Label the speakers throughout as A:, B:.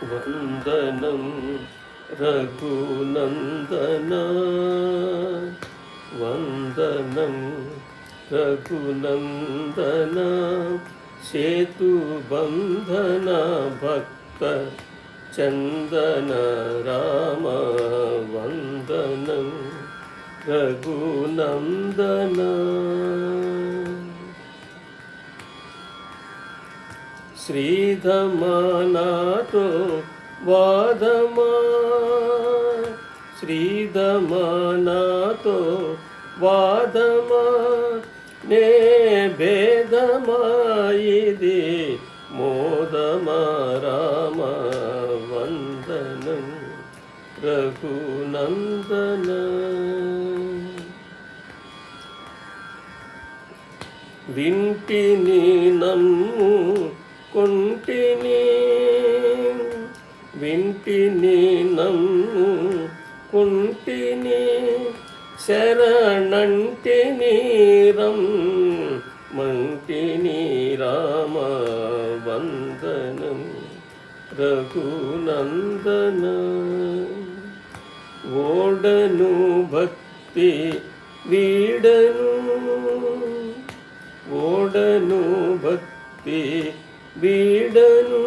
A: వందనం రఘునందన వందనం రఘునందన సేతుబంధన భక్త చందన రామ వందనం రఘునందన శ్రీధమనాతో వాదమా శ్రీధమనాతో వాదమా నే భేదమాయిది మోదమా రామ వందనం రఘునందన వింటిని నమ్ము కొంటిని వింటిని నమ్ము కొంటిని శరణంటిని మంటిని రామ వందనం రఘునందన ఓడను భక్తి వీడను ఓడను భక్తి వీడను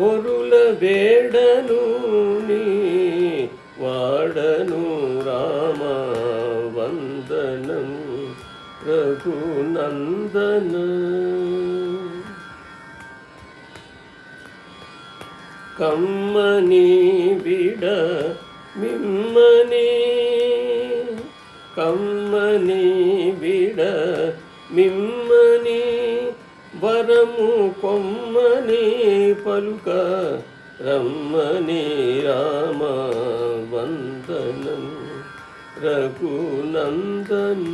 A: ఒరుల వేడను నీ వాడను రామ వందనం రఘునందన కమ్మని విడ మిమ్మని కమ్మని విడ మిమ్మని వరము కొమ్మని పలుక రమ్మని రామ వందనం రఘునందన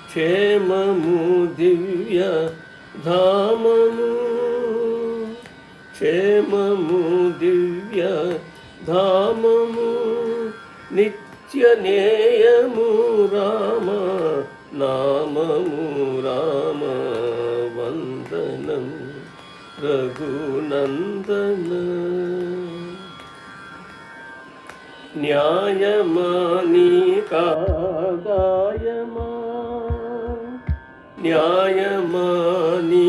A: క్షేమము దివ్య ధామము క్షేమము దివ్య ధామము నిత్యనేయము రామ నామము రామ వందనం రఘునందన న్యాయమాని కాదాయమా న్యాయమాని